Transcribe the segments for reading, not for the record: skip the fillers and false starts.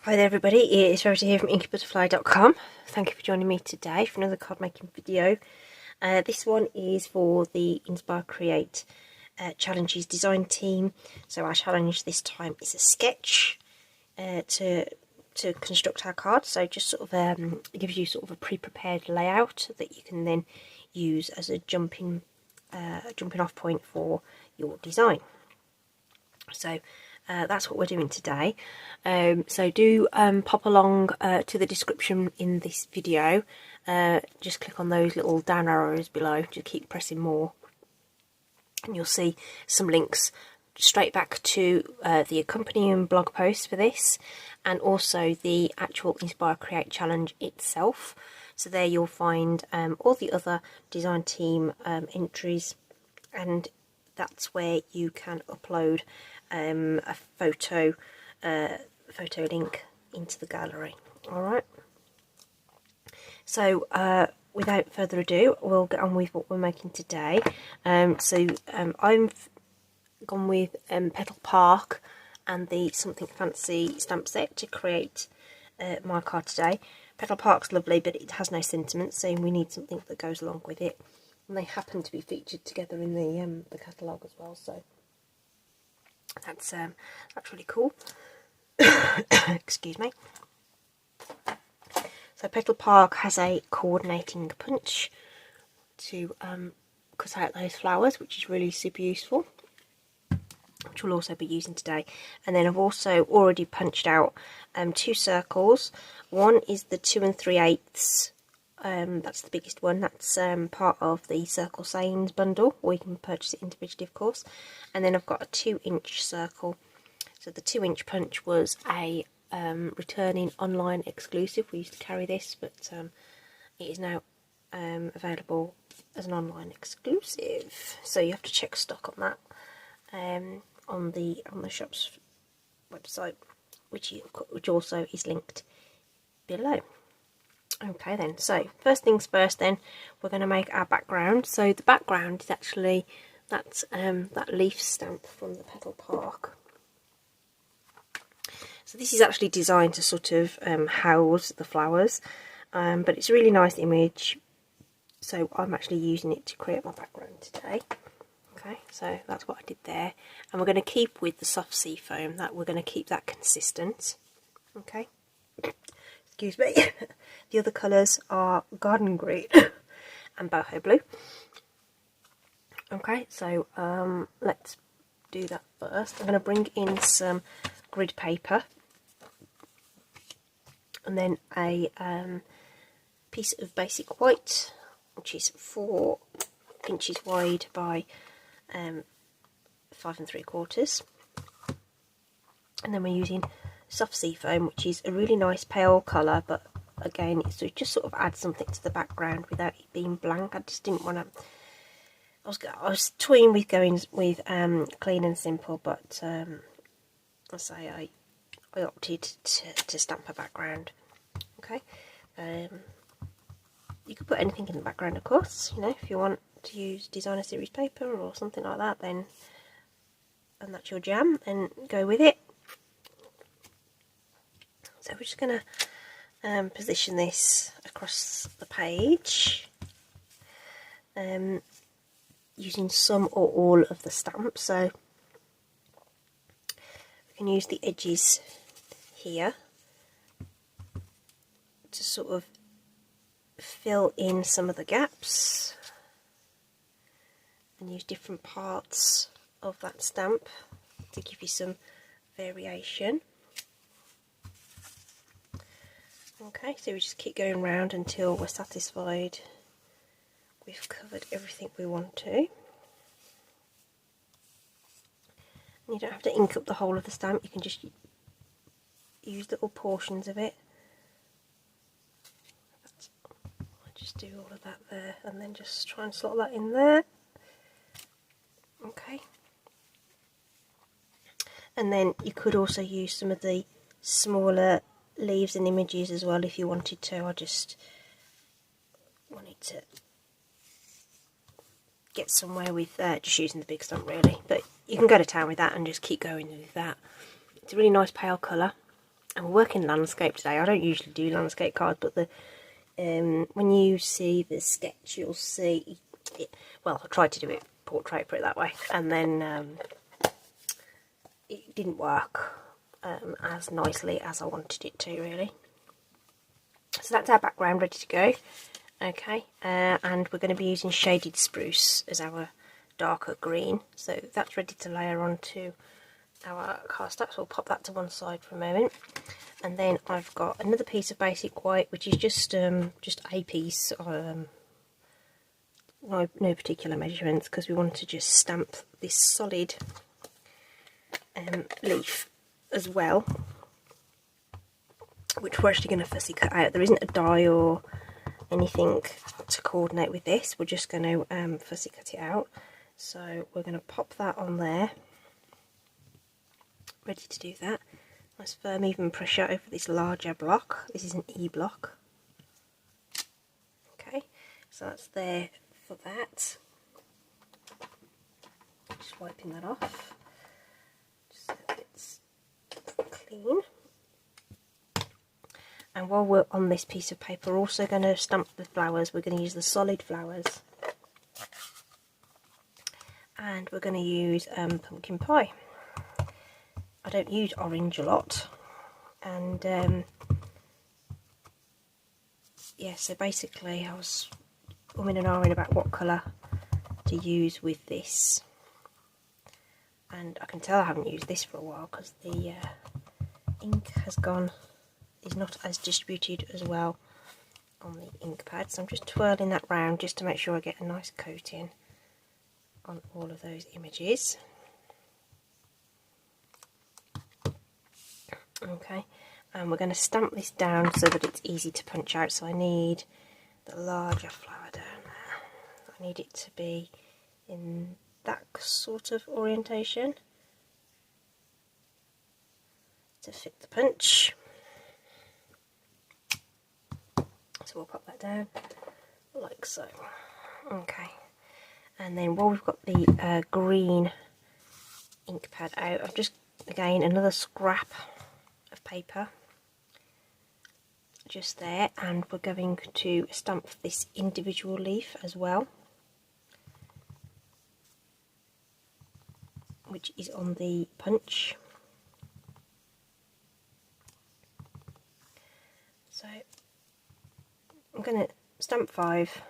Hi there everybody, it's Rosy here from inkybutterfly.com. Thank you for joining me today for another card making video. This one is for the Inspire Create Challenges design team. So our challenge this time is a sketch to construct our card. So just sort of it gives you sort of a pre-prepared layout that you can then use as a jumping off point for your design. So that's what we're doing today. So do pop along to the description in this video. Just click on those little down arrows below. Just keep pressing more and you'll see some links straight back to the accompanying blog post for this, and also the actual Inspire Create challenge itself. So there you'll find all the other design team entries, and that's where you can upload a photo link into the gallery. Alright, so without further ado, we'll get on with what we're making today. I've gone with Petal Park and the Something Fancy stamp set to create my card today. Petal Park's lovely, but it has no sentiment, so we need something that goes along with it. And they happen to be featured together in the catalogue as well, so that's really cool. Excuse me. So Petal Park has a coordinating punch to cut out those flowers, which is really super useful, which we'll also be using today. And then I've also already punched out two circles. One is the 2 3/8. That's the biggest one. That's part of the Circle Sayings bundle, or you can purchase it individually, of course. And then I've got a 2-inch circle. So the 2-inch punch was a returning online exclusive. We used to carry this, but it is now available as an online exclusive. So you have to check stock on that on the shop's website, which also is linked below. Okay then, so first things first then, we're going to make our background. So the background is actually that leaf stamp from the Petal Park. So this is actually designed to sort of house the flowers, but it's a really nice image, so I'm actually using it to create my background today. Okay, so that's what I did there, and we're going to keep with the soft sea foam, that we're going to keep that consistent. Okay. Excuse me. The other colours are garden green and boho blue. Okay, so let's do that first. I'm going to bring in some grid paper, and then a piece of basic white, which is 4 inches wide by 5 3/4. And then we're using soft sea foam, which is a really nice pale colour, but again it's just sort of adds something to the background without it being blank. I just didn't want to. I was toying with going with clean and simple, but I opted to stamp a background. Okay, you could put anything in the background, of course. You know, if you want to use designer series paper or something like that, then and that's your jam, then go with it. So we're just going to position this across the page, using some or all of the stamps. So we can use the edges here to sort of fill in some of the gaps, and use different parts of that stamp to give you some variation. Okay, so we just keep going round until we're satisfied we've covered everything we want to. And you don't have to ink up the whole of the stamp, you can just use little portions of it. I'll just do all of that there, and then just try and slot that in there. Okay. And then you could also use some of the smaller leaves and images as well if you wanted to. I just wanted to get somewhere with just using the big stamp really, but you can go to town with that and just keep going with that. It's a really nice pale colour, And we're working landscape today. I don't usually do landscape cards, but the when you see the sketch, you'll see it, well, I tried to do it portrait, put it that way, and then it didn't work as nicely as I wanted it to, really. So that's our background ready to go. Okay, and we're going to be using shaded spruce as our darker green, so that's ready to layer onto our cardstock, so we'll pop that to one side for a moment. And then I've got another piece of basic white, which is just a piece, no particular measurements, because we want to just stamp this solid leaf as well, which we're actually going to fussy cut out. There isn't a die or anything to coordinate with this, we're just going to fussy cut it out. So we're going to pop that on there, ready to do that. Nice firm even pressure over this larger block. This is an E block. Okay, so that's there for that. Just wiping that off, just so that it's clean. And while we're on this piece of paper, we're also going to stamp the flowers. We're going to use the solid flowers. And we're going to use pumpkin pie. I don't use orange a lot, and yeah, so basically I was umming and ahhing about what colour to use with this, and I can tell I haven't used this for a while because the ink is not as distributed as well on the ink pad, so I'm just twirling that round just to make sure I get a nice coating on all of those images. Okay, and we're going to stamp this down so that it's easy to punch out. So I need the larger flower down there. I need it to be in that sort of orientation to fit the punch. So we'll pop that down like so. Okay, and then while we've got the green ink pad out, I've just, again, another scrap of paper just there, and we're going to stamp this individual leaf as well, which is on the punch. So I'm going to stamp 5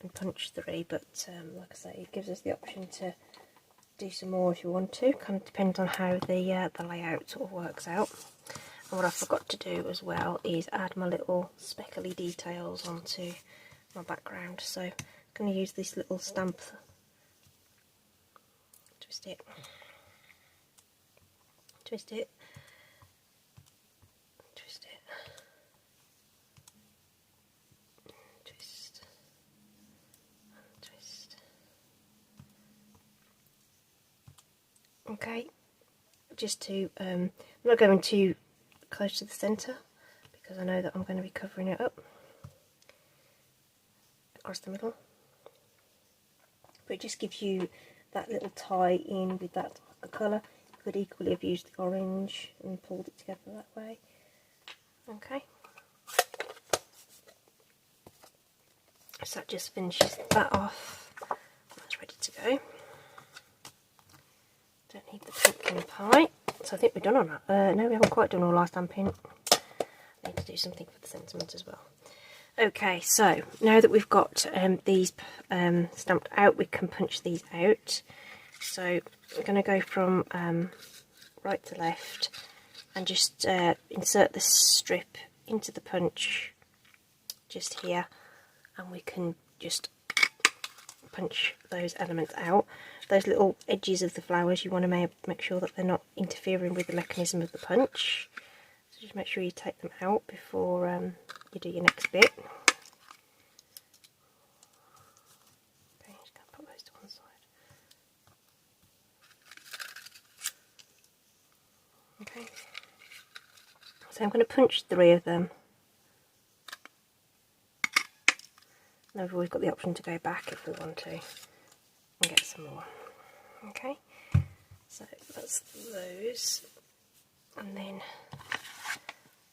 and punch 3, but like I say, it gives us the option to do some more if you want to. Kind of depends on how the layout sort of works out. And what I forgot to do as well is add my little speckly details onto my background. So I'm going to use this little stamp, twist it, twist it, twist it, twist, twist. Okay, just to, I'm not going too close to the centre because I know that I'm going to be covering it up across the middle, but it just gives you that little tie in with that darker colour. You could equally have used the orange and pulled it together that way. Okay, so that just finishes that off. That's ready to go. Don't need the pumpkin pie. So I think we're done on that. No, we haven't quite done all our stamping. I need to do something for the sentiment as well. Okay, so now that we've got these stamped out, we can punch these out. So we're going to go from right to left and just insert the strip into the punch just here, and we can just punch those elements out. Those little edges of the flowers, you want to make sure that they're not interfering with the mechanism of the punch. So just make sure you take them out before you do your next bit. Okay, just going to put those to one side. Okay, so I'm going to punch 3 of them. Now we've always got the option to go back if we want to and get some more. Okay, so that's those. And then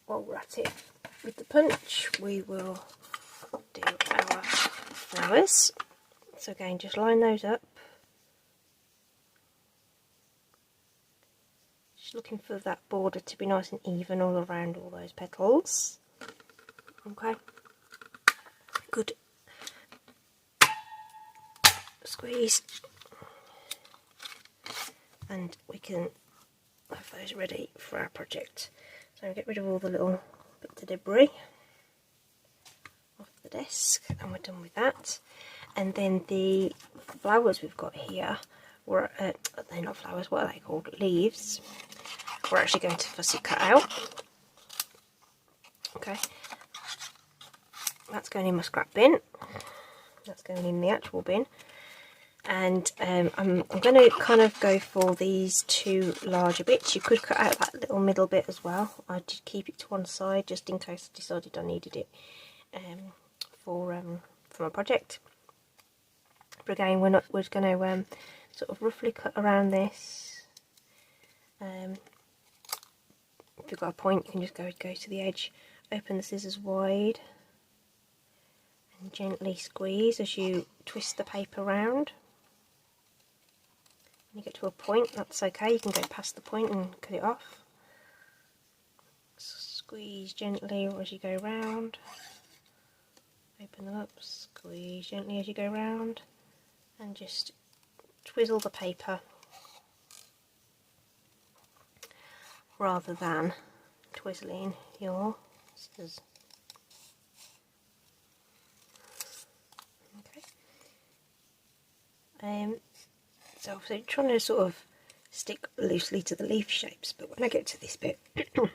while we're at it with the punch, we will do our flowers. So again, just line those up. Just looking for that border to be nice and even all around all those petals. Okay, good. Squeeze. And we can have those ready for our project. So get rid of all the little bits of debris off the desk, and we're done with that. And then the flowers we've got here, were they're not flowers, what are they called? Leaves. We're actually going to fussy cut out. Okay, that's going in my scrap bin. That's going in the actual bin. And I'm going to kind of go for these two larger bits. You could cut out that little middle bit as well. I did keep it to one side just in case I decided I needed it for my project. But again, we're going to sort of roughly cut around this. If you've got a point, you can just go to the edge, open the scissors wide, and gently squeeze as you twist the paper round. When you get to a point, that's okay, you can go past the point and cut it off. Squeeze gently as you go round. Open them up, squeeze gently as you go round, and just twizzle the paper rather than twizzling your scissors. Okay. So obviously trying to sort of stick loosely to the leaf shapes, but when I get to this bit, you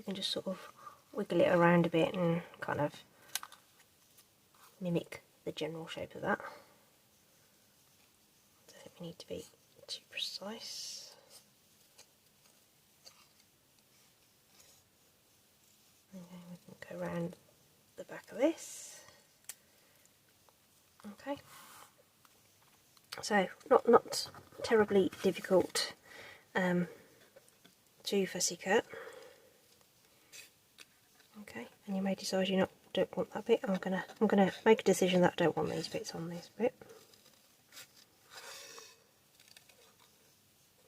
can just sort of wiggle it around a bit and kind of mimic the general shape of that. I don't think we need to be too precise. Okay, we can go around the back of this. Okay, so not terribly difficult to fussy cut. Okay, and you may decide you don't want that bit. I'm gonna make a decision that I don't want these bits on this bit.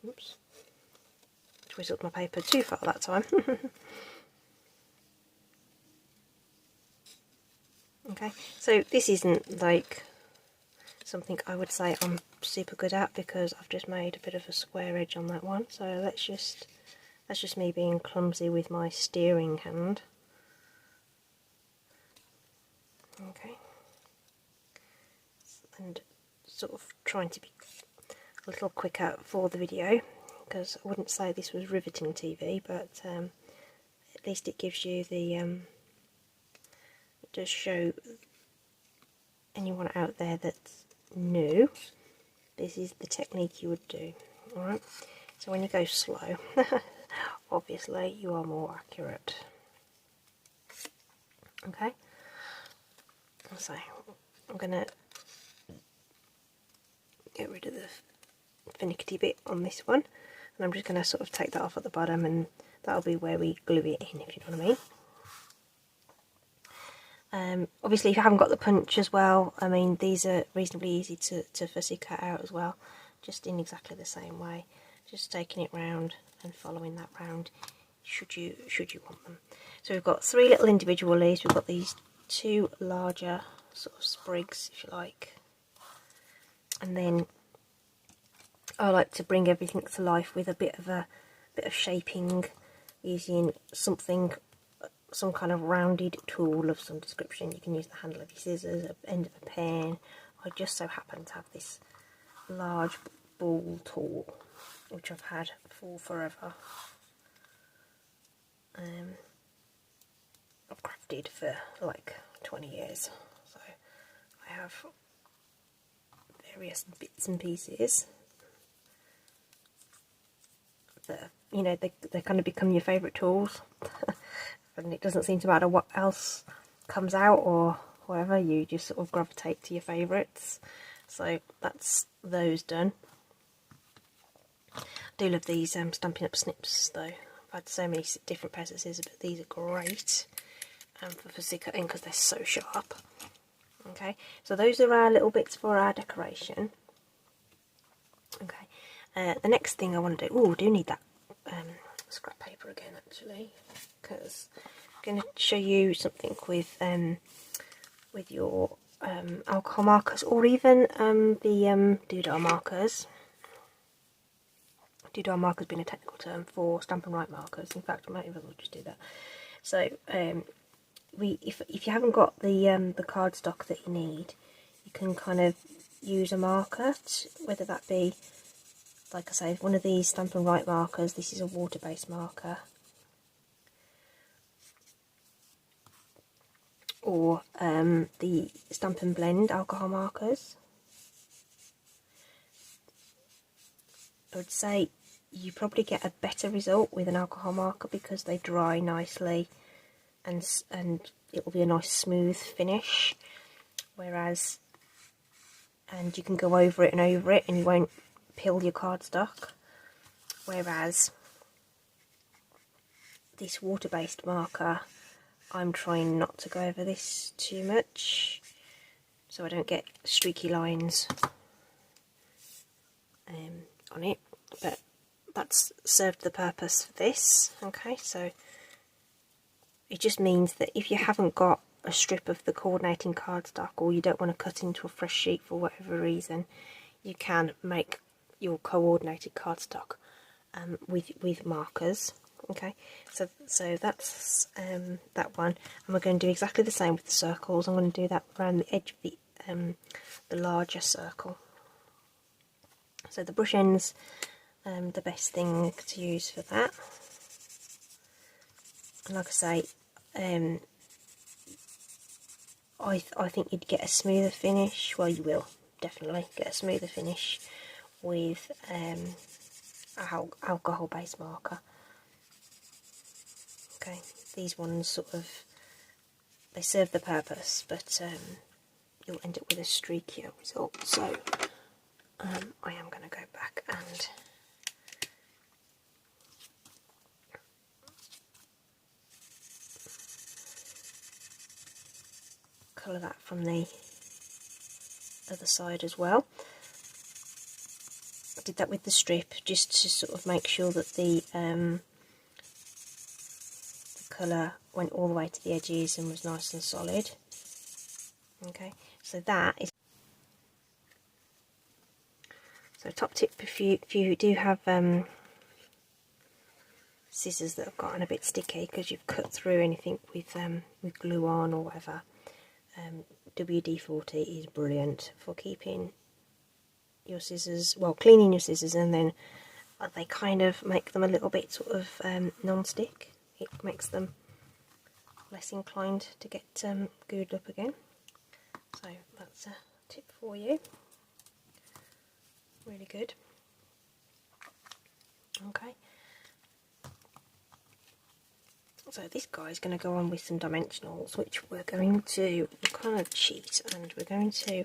Oops, twizzled my paper too far that time. Okay, so this isn't like something I would say I'm super good at, because I've just made a bit of a square edge on that one. So that's just me being clumsy with my steering hand. Okay, and sort of trying to be a little quicker for the video, because I wouldn't say this was riveting TV, but at least it gives you the it does show anyone out there that's new, this is the technique you would do. Alright, so when you go slow, obviously you are more accurate. Okay, so I'm going to get rid of the finicky bit on this one, and I'm just going to sort of take that off at the bottom, and that'll be where we glue it in, if you know what I mean. Obviously if you haven't got the punch as well, I mean these are reasonably easy to fussy cut out as well, just in exactly the same way, just taking it round and following that round should you want them. So we've got 3 little individual leaves, we've got these 2 larger sort of sprigs if you like, and then I like to bring everything to life with a bit of shaping using something, some kind of rounded tool of some description. You can use the handle of your scissors, the end of a pen. I just so happen to have this large ball tool, which I've had for forever. I've crafted for like 20 years, so I have various bits and pieces that, you know, they kind of become your favourite tools. And it doesn't seem to matter what else comes out or whatever, you just sort of gravitate to your favourites. So that's those done. I do love these Stampin' Up snips though. I've had so many different pairs of scissors, but these are great for fussy cutting because they're so sharp. Okay, so those are our little bits for our decoration. Okay, the next thing I want to do, oh, I do need that scrap paper again actually, because I'm going to show you something with your alcohol markers, or even the doodah markers. Doodah markers being a technical term for stamp and write markers. In fact, I might even just do that. So if you haven't got the cardstock that you need, you can kind of use a marker, whether that be, like I say, one of these stamp and write markers. This is a water-based marker, or the Stamp and Blend alcohol markers. I would say you probably get a better result with an alcohol marker because they dry nicely and it will be a nice smooth finish, whereas, and you can go over it and you won't peel your cardstock, whereas this water-based marker, I'm trying not to go over this too much so I don't get streaky lines on it, but that's served the purpose for this. Okay, so it just means that if you haven't got a strip of the coordinating cardstock, or you don't want to cut into a fresh sheet for whatever reason, you can make your coordinated cardstock with markers. Okay, so that's that one, and we're going to do exactly the same with the circles. I'm going to do that around the edge of the larger circle. So the brush ends, the best thing to use for that. And like I say, I think you'd get a smoother finish. Well, you will definitely get a smoother finish with alcohol-based marker. Okay, these ones sort of, they serve the purpose, but you'll end up with a streakier result. So I am going to go back and colour that from the other side as well. I did that with the strip just to sort of make sure that the colour went all the way to the edges and was nice and solid. Okay, so that is. So top tip, if you do have scissors that have gotten a bit sticky because you've cut through anything with glue on or whatever, WD-40 is brilliant for keeping your scissors, well, cleaning your scissors, and then they kind of make them a little bit sort of non-stick. It makes them less inclined to get glued up again. So that's a tip for you. Really good. Okay. So this guy is going to go on with some dimensionals, which we're going to kind of cheat, and we're going to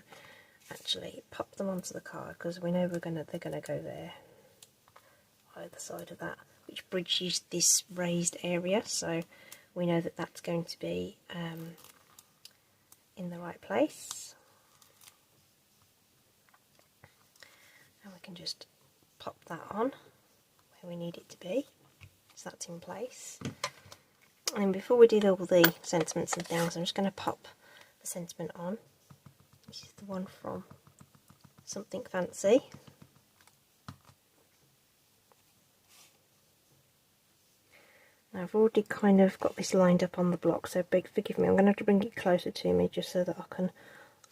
actually pop them onto the card because we know they're going to go there, either side of that, which bridges this raised area. So we know that that's going to be in the right place, and we can just pop that on where we need it to be. So that's in place. And before we do all the sentiments and things, I'm just going to pop the sentiment on. This is the one from Something Fancy. Now I've already kind of got this lined up on the block, so forgive me, I'm going to have to bring it closer to me just so that I can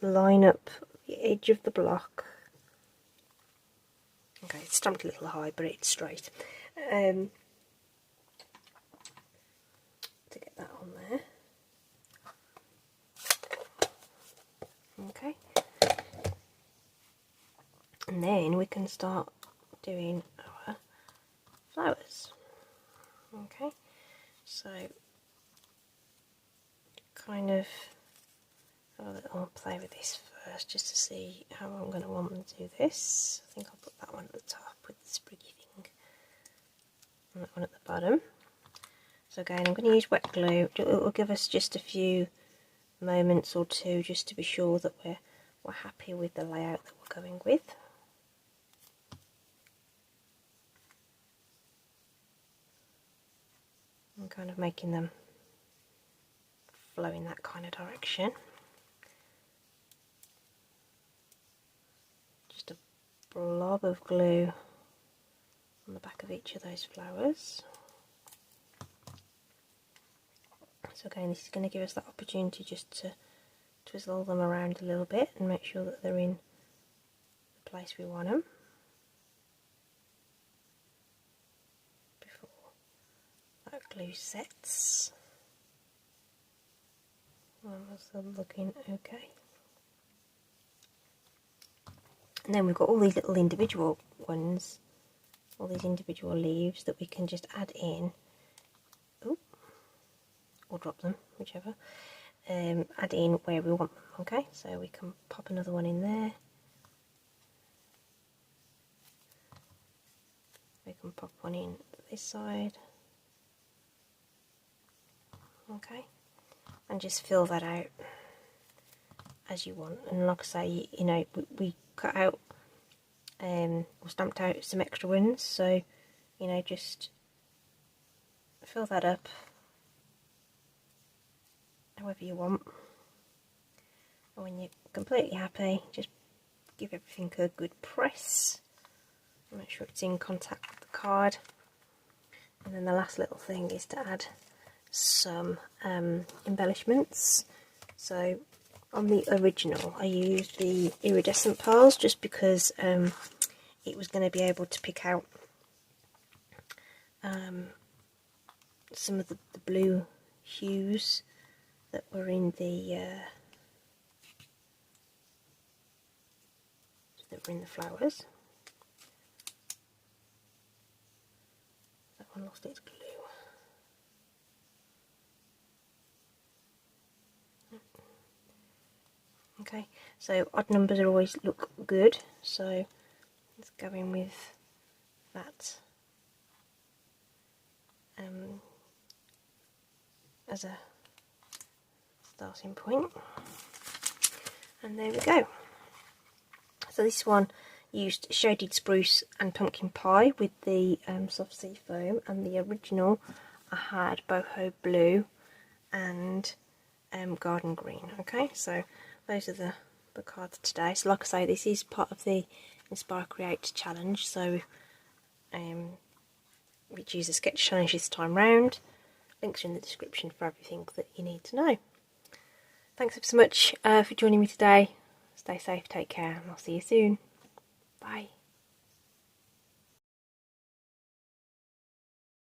line up the edge of the block. Okay, it's stamped a little high, but it's straight. To get that on there. Okay. And then we can start doing our flowers. Okay. So kind of have a little play with this first just to see how I'm going to want them to do this. I think I'll put that one at the top with the spriggy and that one at the bottom. So again, I'm going to use wet glue. It will give us just a few moments or two just to be sure that we're happy with the layout that we're going with. I'm kind of making them flow in that kind of direction. Just a blob of glue on the back of each of those flowers. So again, this is going to give us that opportunity just to twizzle them around a little bit and make sure that they're in the place we want them before that glue sets. They're looking okay. And then we've got all these little individual ones, all these individual leaves that we can just add in. Ooh, or drop them, whichever. Add in where we want them, okay? So we can pop another one in there. We can pop one in this side. Okay, and just fill that out as you want. And like I say, you know, we cut out or stamped out some extra ones, so you know, just fill that up however you want. And when you're completely happy, just give everything a good press. Make sure it's in contact with the card. And then the last little thing is to add some embellishments. So on the original I used the iridescent pearls just because it was going to be able to pick out some of the blue hues that were in the flowers. That one lost its glue. Okay, so odd numbers always look good, so let's go in with that as a starting point. And there we go. So this one used shaded spruce and pumpkin pie with the soft sea foam, and the original I had boho blue and garden green. Okay, so those are the cards today. So like I say, this is part of the Inspire Create challenge, so we choose a sketch challenge this time round. Links are in the description for everything that you need to know. Thanks so much for joining me today. Stay safe, take care, and I'll see you soon. Bye.